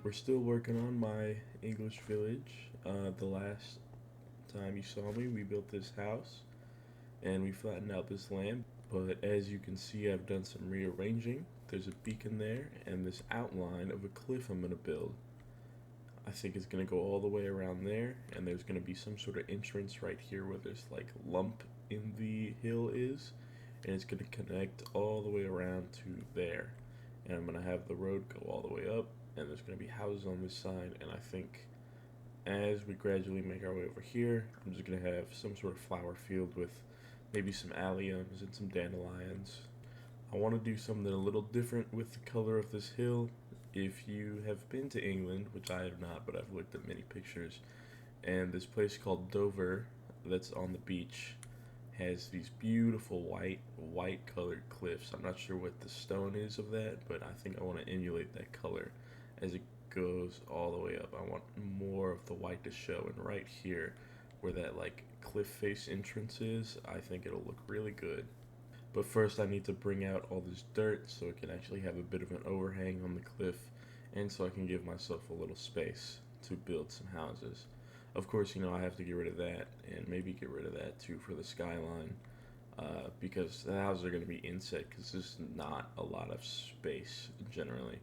We're still working on my English village. The last time you saw me, we built this house and we flattened out this land. But as you can see, I've done some rearranging. There's a beacon there and this outline of a cliff I'm going to build. I think it's going to go all the way around there, and there's going to be some sort of entrance right here where this like lump in the hill is, and it's going to connect all the way around to there. And I'm going to have the road go all the way up, and there's going to be houses on this side. And I think as we gradually make our way over here, I'm just going to have some sort of flower field with maybe some alliums and some dandelions. I want to do something a little different with the color of this hill. If you have been to England, which I have not, but I've looked at many pictures, and this place called Dover that's on the beach has these beautiful white colored cliffs. I'm not sure what the stone is of that, but I think I want to emulate that color as it goes all the way up. I want more of the white to show, and right here where that like cliff face entrance is, I think it'll look really good. But first I need to bring out all this dirt so it can actually have a bit of an overhang on the cliff, and so I can give myself a little space to build some houses. Of course, I have to get rid of that, and maybe get rid of that too for the skyline, because the houses are going to be inset because there's not a lot of space generally.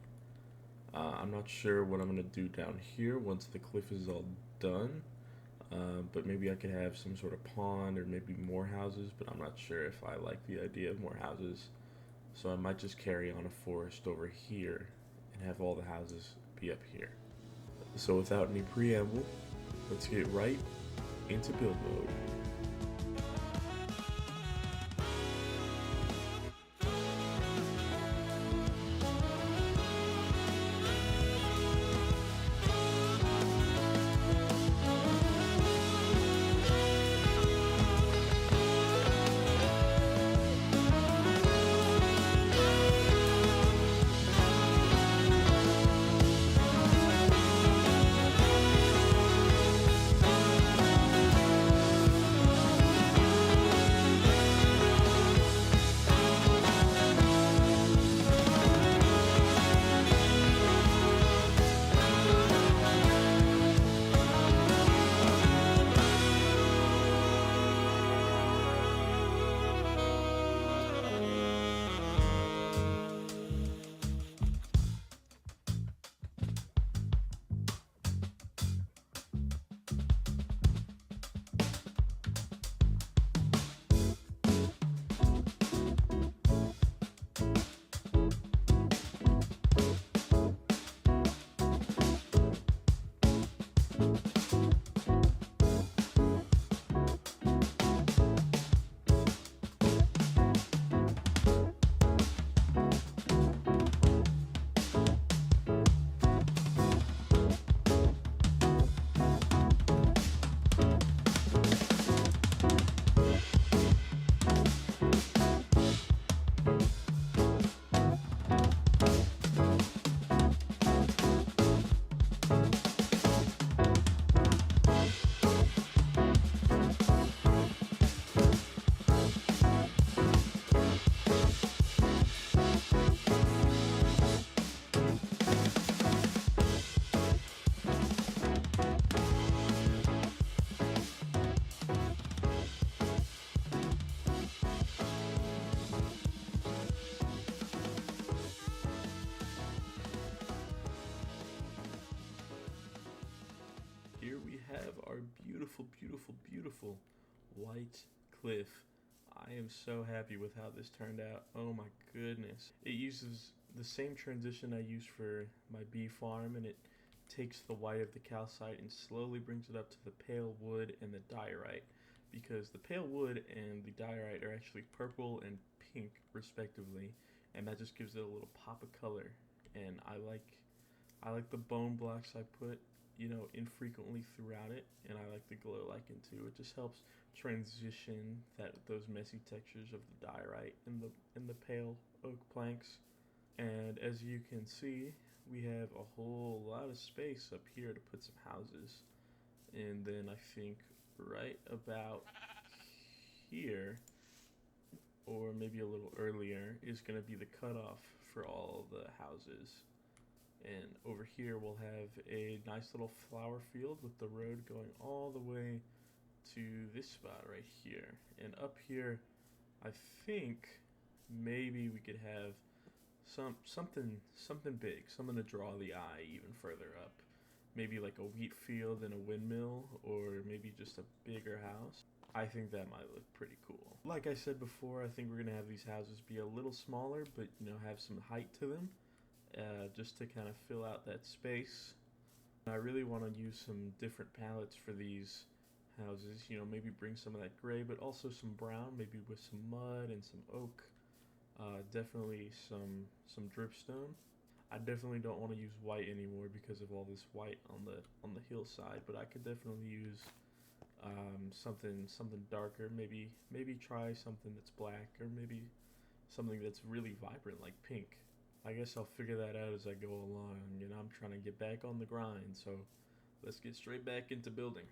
I'm not sure what I'm going to do down here once the cliff is all done. But maybe I could have some sort of pond or maybe more houses, but I'm not sure if I like the idea of more houses. So I might just carry on a forest over here and have all the houses be up here. So without any preamble, let's get right into build mode. Here we have our beautiful white cliff. I am so happy with how this turned out. Oh my goodness. It uses the same transition I use for my bee farm, and it takes the white of the calcite and slowly brings it up to the pale wood and the diorite, because the pale wood and the diorite are actually purple and pink respectively, and that just gives it a little pop of color. And I like the bone blocks I put infrequently throughout it, and I like the glow lichen too. It just helps transition those messy textures of the diorite and the pale oak planks. And as you can see, we have a whole lot of space up here to put some houses. And then I think right about here, or maybe a little earlier, is going to be the cutoff for all the houses. And over here we'll have a nice little flower field with the road going all the way to this spot right here. And up here, I think maybe we could have something big, something to draw the eye even further up. Maybe like a wheat field and a windmill, or maybe just a bigger house. I think that might look pretty cool. Like I said before, I think we're gonna have these houses be a little smaller, but have some height to them, just to kind of fill out that space. I really want to use some different palettes for these houses. Maybe bring some of that gray, but also some brown, maybe with some mud and some oak. Definitely some dripstone. I definitely don't want to use white anymore because of all this white on the hillside, but I could definitely use something darker. Maybe try something that's black, or maybe something that's really vibrant like pink. I guess I'll figure that out as I go along. I'm trying to get back on the grind, so let's get straight back into building.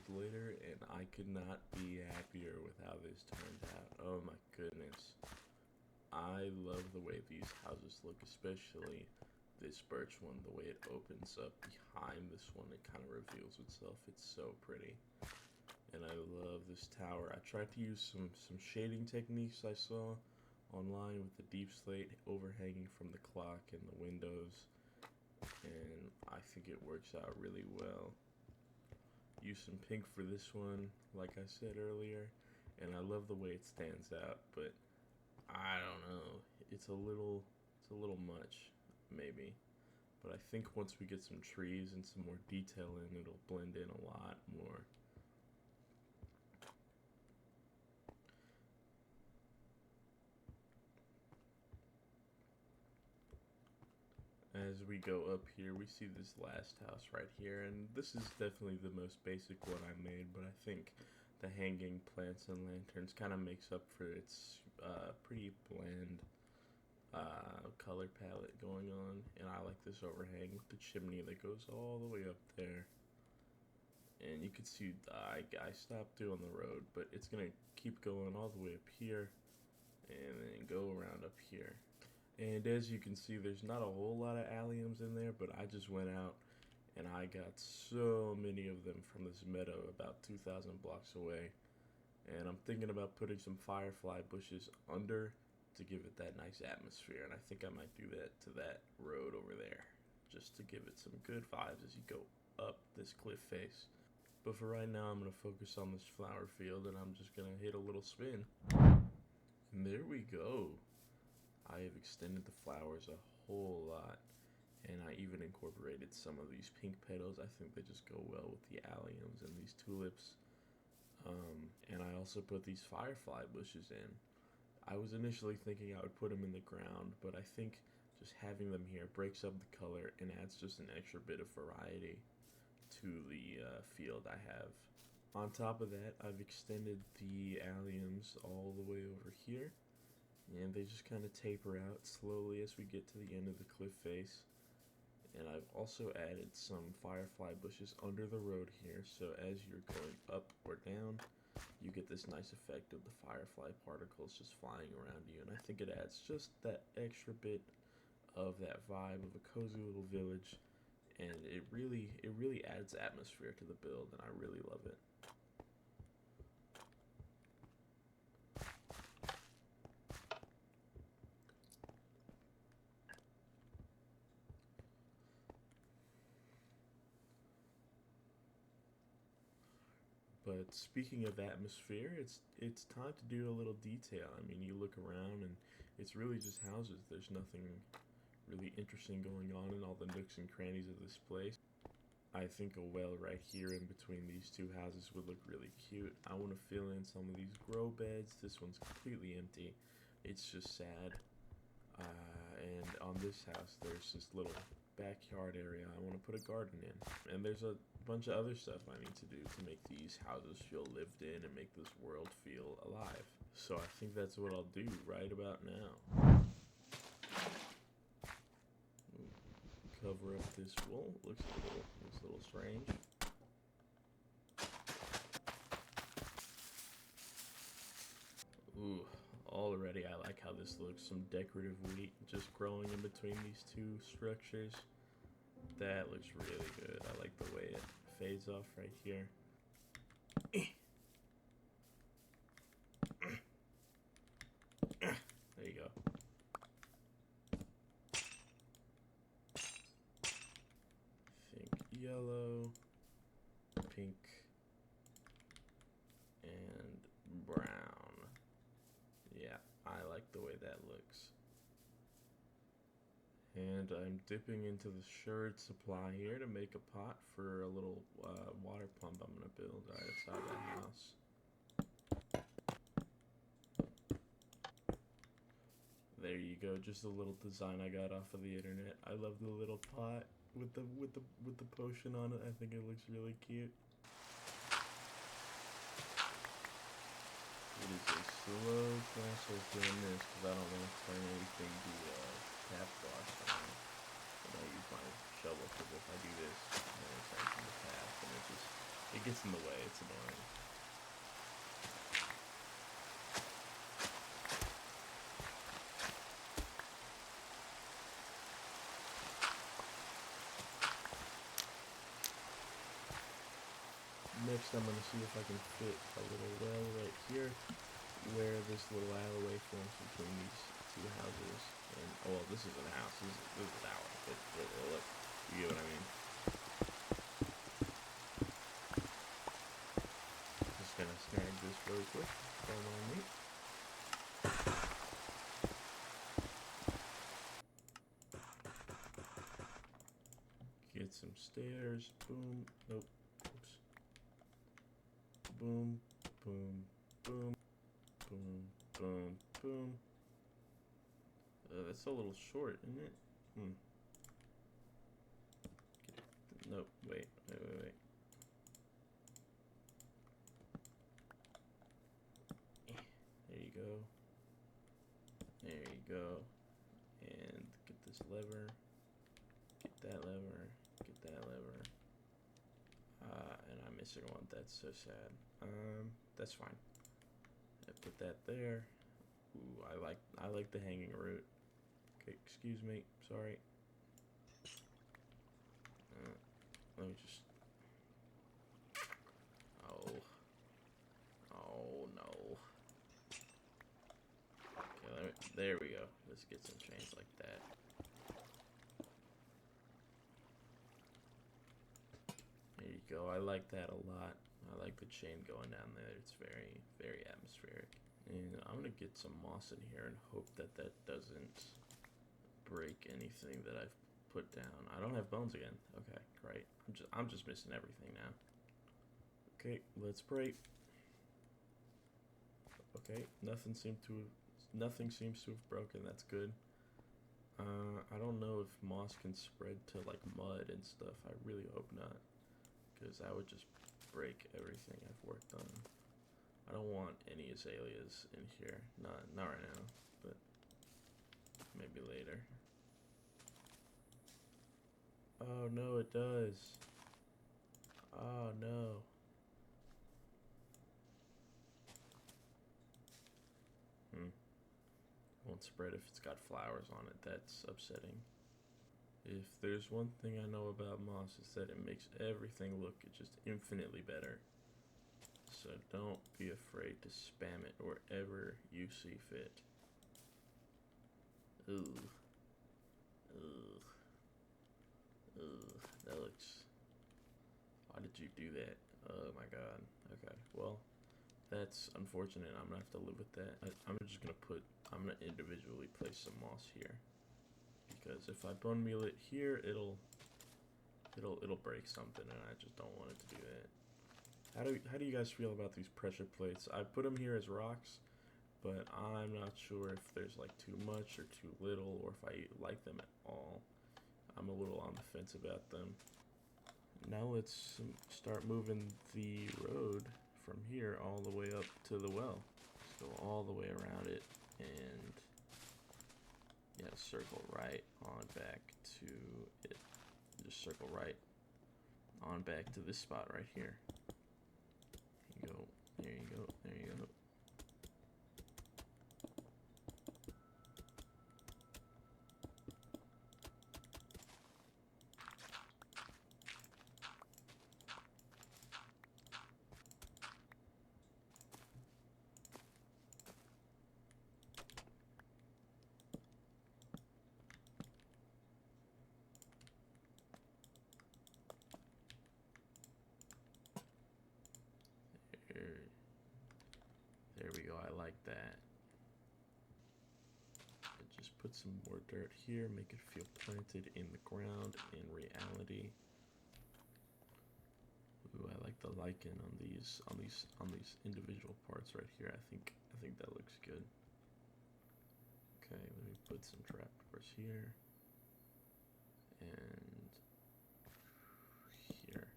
Later, and I could not be happier with how this turned out. Oh my goodness. I love the way these houses look, especially this birch one. The way it opens up behind this one, it kind of reveals itself. It's so pretty. And I love this tower. I tried to use some shading techniques I saw online with the deep slate overhanging from the clock and the windows, and I think it works out really well. Use some pink for this one, like I said earlier, and I love the way it stands out, but I don't know, it's a little much, maybe. But I think once we get some trees and some more detail in, it'll blend in a lot more. As we go up here, we see this last house right here, and this is definitely the most basic one I made, but I think the hanging plants and lanterns kind of makes up for its pretty bland color palette going on. And I like this overhang with the chimney that goes all the way up there. And you can see I stopped doing the road, but it's gonna keep going all the way up here and then go around up here. And as you can see, there's not a whole lot of alliums in there, but I just went out and I got so many of them from this meadow about 2,000 blocks away. And I'm thinking about putting some firefly bushes under to give it that nice atmosphere. And I think I might do that to that road over there, just to give it some good vibes as you go up this cliff face. But for right now, I'm going to focus on this flower field, and I'm just going to hit a little spin. And there we go. I have extended the flowers a whole lot, and I even incorporated some of these pink petals. I think they just go well with the alliums and these tulips. And I also put these firefly bushes in. I was initially thinking I would put them in the ground, but I think just having them here breaks up the color and adds just an extra bit of variety to the field I have. On top of that, I've extended the alliums all the way over here, and they just kind of taper out slowly as we get to the end of the cliff face. And I've also added some firefly bushes under the road here, so as you're going up or down, you get this nice effect of the firefly particles just flying around you, and I think it adds just that extra bit of that vibe of a cozy little village, and it really adds atmosphere to the build, and I really love it. But speaking of atmosphere, it's time to do a little detail. I mean, you look around and it's really just houses. There's nothing really interesting going on in all the nooks and crannies of this place. I think a well right here in between these two houses would look really cute. I want to fill in some of these grow beds. This one's completely empty. It's just sad. And on this house, there's this little backyard area I want to put a garden in. And there's a bunch of other stuff I need to do to make these houses feel lived in and make this world feel alive. So I think that's what I'll do right about now. Cover up this wool. Looks a little strange. Ooh, already I like how this looks. Some decorative wheat just growing in between these two structures. That looks really good. I like the way it fades off right here. There you go. I think yellow, pink, and brown. Yeah, I like the way that looks. And I'm dipping into the sherd supply here to make a pot for a little water pump I'm going to build right outside that house. There you go, just a little design I got off of the internet. I love the little pot with the potion on it. I think it looks really cute. It is a slow process doing this because I don't want to turn anything to tap wash on. But I use my shovel because if I do this, then it turns into tap and it gets in the way. It's annoying. Next, I'm going to see if I can fit a little well right here where this little alleyway forms between these two houses. And, oh, well, this isn't a house. This is a tower. But look, you get what I mean. Just going to snag this really quick. Don't mind me. Get some stairs. Boom. Nope. Oops. Boom, boom, boom, boom, boom, boom. That's a little short, isn't it? Nope, wait. There you go. There you go. And get this lever. Get that lever. Get that lever. And I'm missing one. That's so sad. That's fine. I put that there. Ooh, I like the hanging root. Okay, excuse me. Sorry. Let me just. Oh no. Okay, there we go. Let's get some chains like that. There you go. I like that a lot. I like the chain going down there. It's very, very atmospheric. And I'm gonna get some moss in here and hope that that doesn't break anything that I've put down. I don't have bones again. Okay, great. I'm just missing everything now. Okay, let's pray. Okay, nothing seems to have broken. That's good. I don't know if moss can spread to like mud and stuff. I really hope not, because that would just break everything I've worked on. I don't want any azaleas in here. Not right now, but maybe later. Oh no, it does. Oh no. Won't spread if it's got flowers on it. That's upsetting. If there's one thing I know about moss, is that it makes everything look just infinitely better. So don't be afraid to spam it wherever you see fit. Ooh. Ugh. Ugh. That looks... Why did you do that? Oh my god. Okay, well, that's unfortunate. I'm gonna have to live with that. I'm gonna individually place some moss here, because if I bone meal it here, it'll break something, and I just don't want it to do that. How do you guys feel about these pressure plates? I put them here as rocks, but I'm not sure if there's like too much or too little, or if I like them at all. I'm a little on the fence about them. Now let's start moving the road from here all the way up to the well. Just go all the way around it, and yeah, circle right on back to it. Just circle right on back to this spot right here. There you go, there you go, there you go. There we go, I like that. Just put some more dirt here, make it feel planted in the ground in reality. Ooh, I like the lichen on these individual parts right here. I think that looks good. Okay, let me put some trapdoors here and here.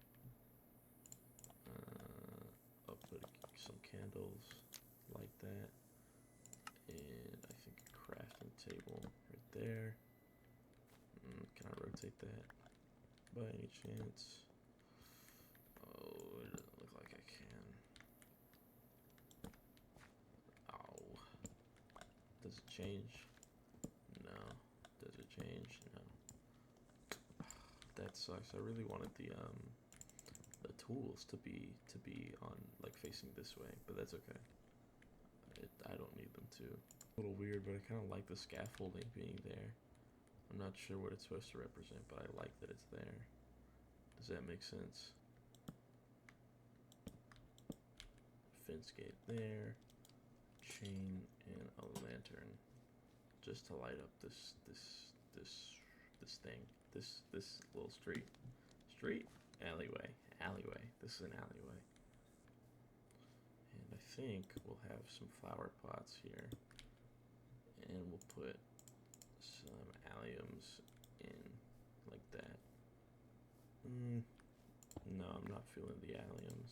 I'll put some candles like that, and I think a crafting table right there. Can I rotate that by any chance? Oh, it doesn't look like I can. Ow. Does it change? No. Does it change? No. That sucks. I really wanted the tools to be on like facing this way, but that's okay. I don't need them to. A little weird, but I kind of like the scaffolding being there. I'm not sure what it's supposed to represent, but I like that it's there. Does that make sense? Fence gate there, chain, and a lantern, just to light up this thing, this little alleyway. This is an alleyway, and I think we'll have some flower pots here, and we'll put some alliums in like that. No, I'm not feeling the alliums.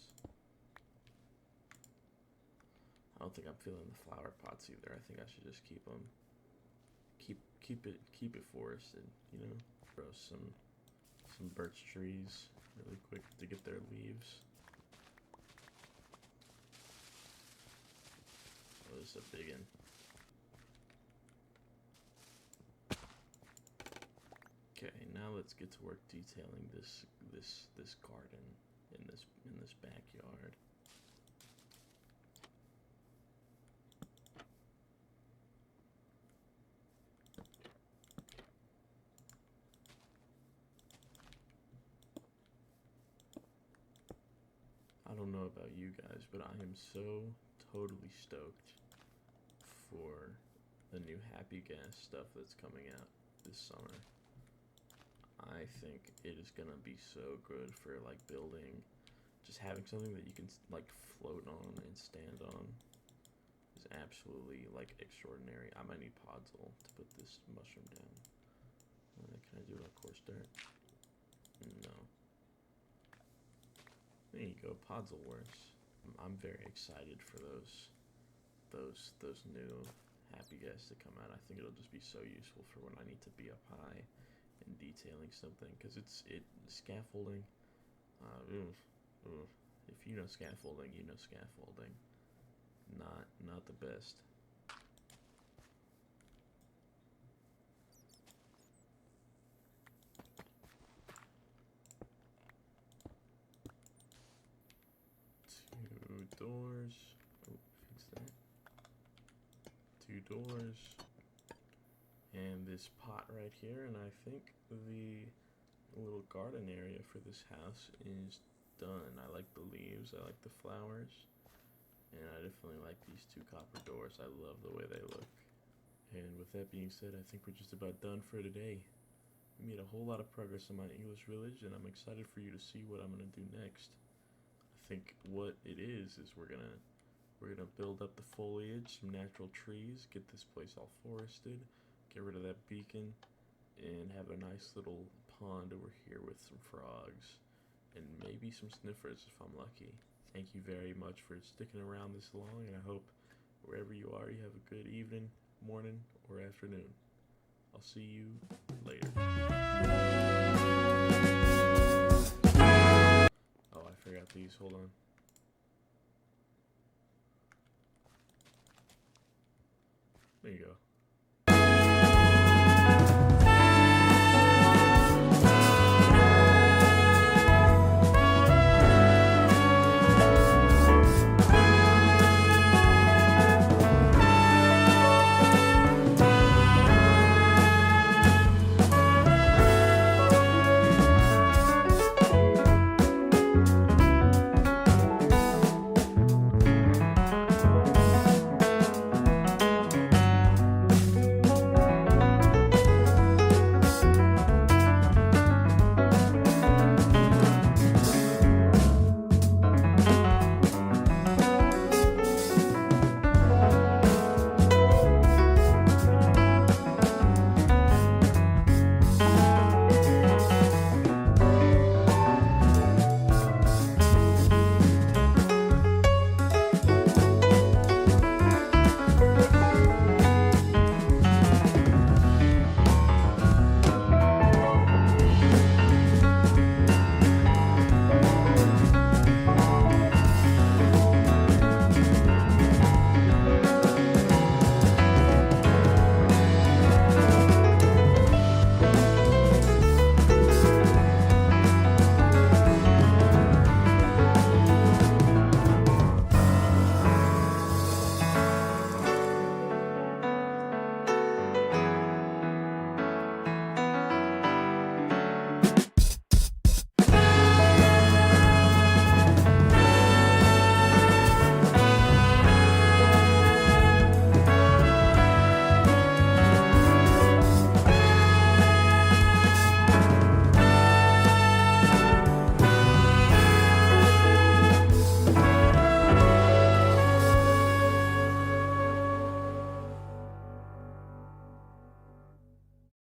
I don't think I'm feeling the flower pots either. I think I should just keep them. Keep it forested, you know. Grow some birch trees really quick to get their leaves. Oh, this is a big one. Okay, now let's get to work detailing this garden in this backyard. I don't know about you guys, but I am so totally stoked for the new Happy Gas stuff that's coming out this summer. I think it is gonna be so good for like building, just having something that you can like float on and stand on is absolutely like extraordinary. I might need Podzol to put this mushroom down. Can I do it on coarse dirt? No. There you go, Podzol works. I'm very excited for those new Happy Gas to come out. I think it'll just be so useful for when I need to be up high and detailing something, because scaffolding. If you know scaffolding, you know scaffolding. Not the best. Two doors. Oh, fix that. Two doors. And this pot right here, and I think the little garden area for this house is done. I like the leaves, I like the flowers, and I definitely like these two copper doors. I love the way they look. And with that being said, I think we're just about done for today. We made a whole lot of progress in my English village, and I'm excited for you to see what I'm gonna do next. I think what it is we're gonna build up the foliage, some natural trees, get this place all forested, get rid of that beacon, and have a nice little pond over here with some frogs and maybe some sniffers if I'm lucky. Thank you very much for sticking around this long, and I hope wherever you are you have a good evening, morning, or afternoon. I'll see you later. Oh, I forgot these. Hold on. There you go.